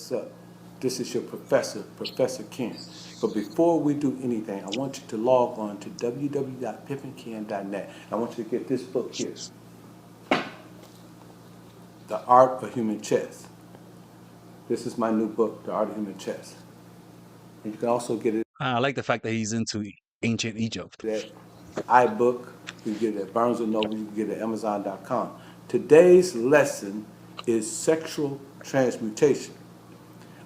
What's up? This is your professor, Professor Ken. But before we do anything, I want you to log on to www.pimpingken.net. I want you to get this book here, The Art of Human Chess. This is my new book, The Art of Human Chess. And you can also get it I like the fact that he's into ancient Egypt. at iBook, you can get it at Barnes & Noble, you can get it at Amazon.com. Today's lesson is sexual transmutation.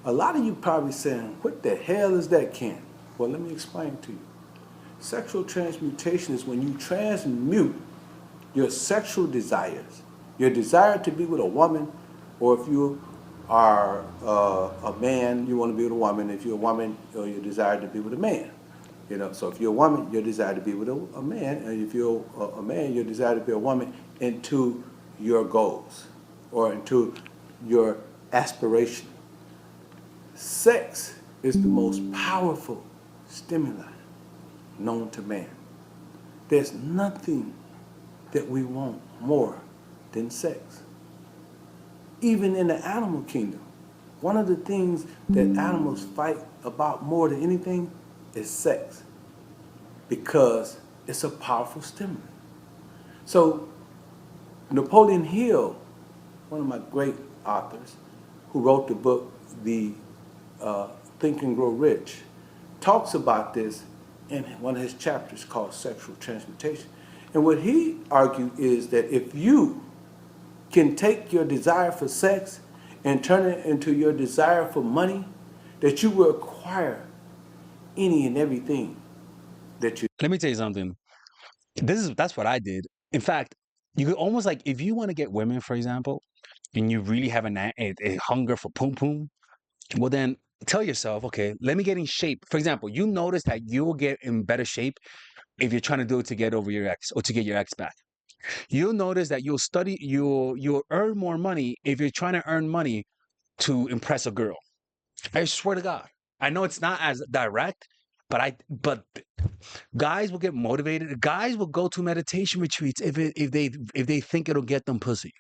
A lot of you probably saying, what the hell is that, Ken? Well, let me explain to you. Sexual transmutation is when you transmute your sexual desires, your desire to be with a woman, or if you are a man, you want to be with a woman. If you're a woman, or your desire to be with a man. So if you're a woman, your desire to be with a man, and if you're a man, your desire to be a woman, into your goals or into your aspiration. Sex is the most powerful stimuli known to man. There's nothing that we want more than sex. Even in the animal kingdom, one of the things that animals fight about more than anything is sex, because it's a powerful stimulant. So Napoleon Hill, one of my great authors, who wrote the book, The Think and Grow Rich, talks about this in one of his chapters called Sexual Transmutation. And what he argued is that if you can take your desire for sex and turn it into your desire for money, that you will acquire any and everything that you. Let me tell you something. That's what I did. In fact, you could almost like if you want to get women, for example, and you really have a hunger for poom poom, well then tell yourself, okay, let me get in shape. For example, you notice that you will get in better shape if you're trying to do it to get over your ex or to get your ex back. You'll notice that you'll earn more money if you're trying to earn money to impress a girl. I swear to God. I know it's not as direct, but guys will get motivated. Guys will go to meditation retreats if they think it'll get them pussy.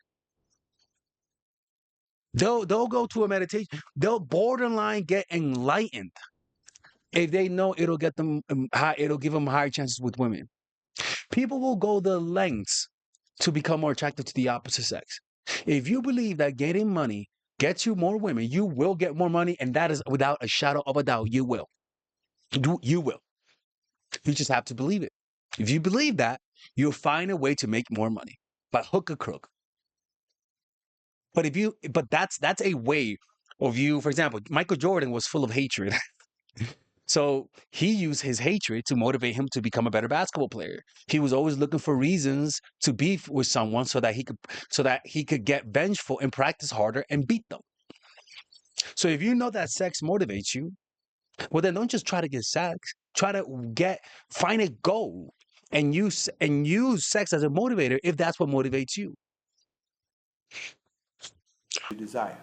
They'll go to a meditation. They'll borderline get enlightened if they know it'll get them high. It'll give them higher chances with women. People will go the lengths to become more attracted to the opposite sex. If you believe that getting money gets you more women, you will get more money, and that is without a shadow of a doubt. You will. You will. You just have to believe it. If you believe that, you'll find a way to make more money by hook or crook. But that's a way of you. For example, Michael Jordan was full of hatred. So he used his hatred to motivate him to become a better basketball player. He was always looking for reasons to beef with someone so that he could get vengeful and practice harder and beat them. So if you know that sex motivates you, well then don't just try to get sex. Try to find a goal and use sex as a motivator if that's what motivates you. Desire.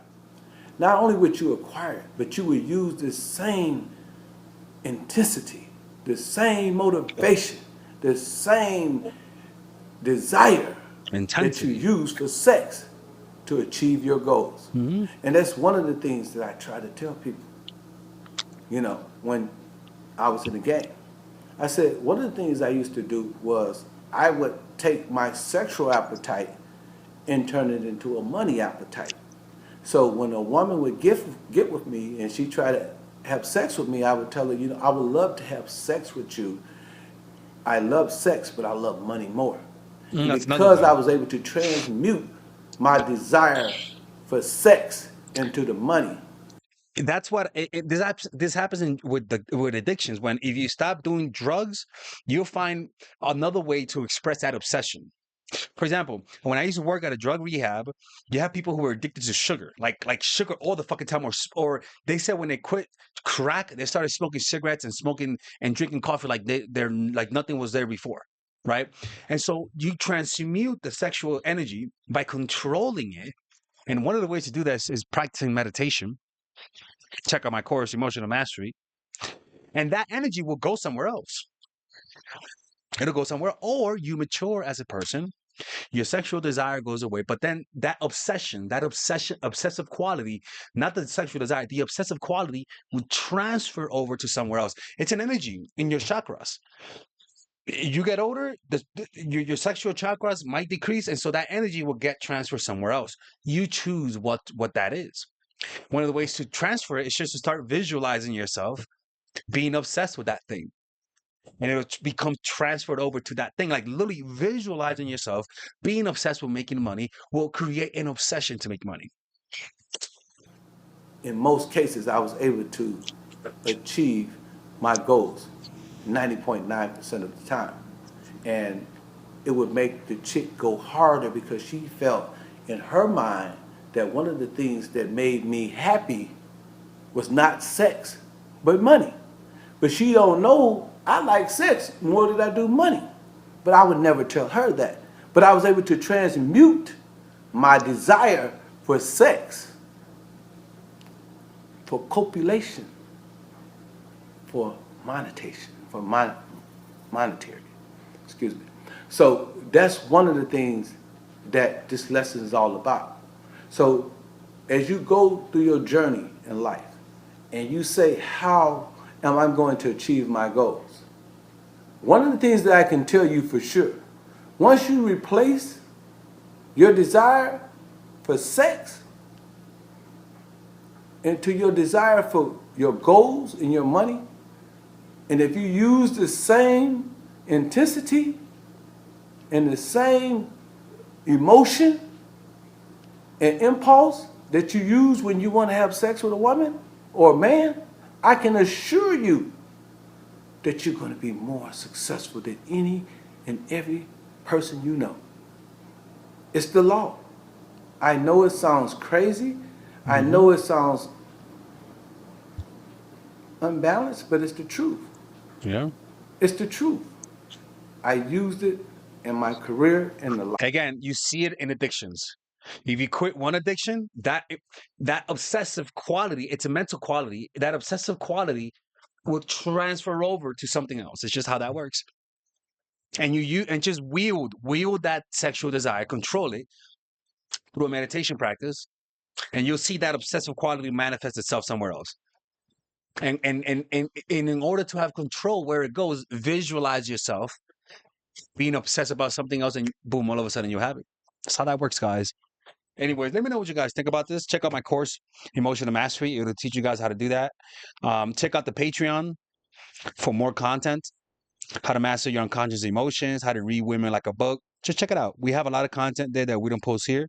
Not only would you acquire it, but you would use the same intensity, the same motivation, the same desire that you Intensity. use for sex to achieve your goals. Hmm. And that's one of the things that I try to tell people, when I was in the game. I said, one of the things I used to do was I would take my sexual appetite and turn it into a money appetite. So when a woman would get with me and she tried to have sex with me, I would tell her, I would love to have sex with you. I love sex, but I love money more. And That's another because way. I was able to transmute my desire for sex into the money. That's what this happens with addictions. When if you stop doing drugs, you'll find another way to express that obsession. For example, when I used to work at a drug rehab, you have people who are addicted to sugar, like sugar all the fucking time, or they said when they quit crack, they started smoking cigarettes and smoking and drinking coffee like they're like nothing was there before, right? And so you transmute the sexual energy by controlling it. And one of the ways to do this is practicing meditation. Check out my course, Emotional Mastery, and that energy will go somewhere else. It'll go somewhere, or you mature as a person Your sexual desire goes away, but then obsessive quality, not the sexual desire, the obsessive quality will transfer over to somewhere else. It's an energy in your chakras. You get older, your sexual chakras might decrease, and so that energy will get transferred somewhere else. You choose what that is. One of the ways to transfer it is just to start visualizing yourself being obsessed with that thing. And it'll become transferred over to that thing. Like literally visualizing yourself being obsessed with making money will create an obsession to make money. In most cases, I was able to achieve my goals 90.9% of the time. And it would make the chick go harder because she felt in her mind that one of the things that made me happy was not sex, but money. But she don't know I like sex more than I do money. But I would never tell her that. But I was able to transmute my desire for sex, for copulation, for monetization, for monetary. Excuse me. So that's one of the things that this lesson is all about. So as you go through your journey in life and you say, how am I going to achieve my goals? One of the things that I can tell you for sure, once you replace your desire for sex into your desire for your goals and your money, and if you use the same intensity and the same emotion and impulse that you use when you want to have sex with a woman or a man, I can assure you that you're going to be more successful than any and every person you know. It's the law. I know it sounds crazy. I know it sounds unbalanced, but it's the truth. Yeah. It's the truth. I used it in my career and the life. Again, you see it in addictions. If you quit one addiction, that obsessive quality, it's a mental quality, that obsessive quality will transfer over to something else. It's just how that works. And you and just wield that sexual desire, control it through a meditation practice, and you'll see that obsessive quality manifest itself somewhere else. And in order to have control where it goes, visualize yourself being obsessed about something else, and boom, all of a sudden you have it. That's how that works, guys. Anyways, let me know what you guys think about this. Check out my course, Emotional Mastery. It'll teach you guys how to do that. Check out the Patreon for more content, how to master your unconscious emotions, how to read women like a book. Just check it out. We have a lot of content there that we don't post here.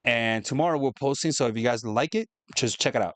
And tomorrow we're posting. So if you guys like it, just check it out.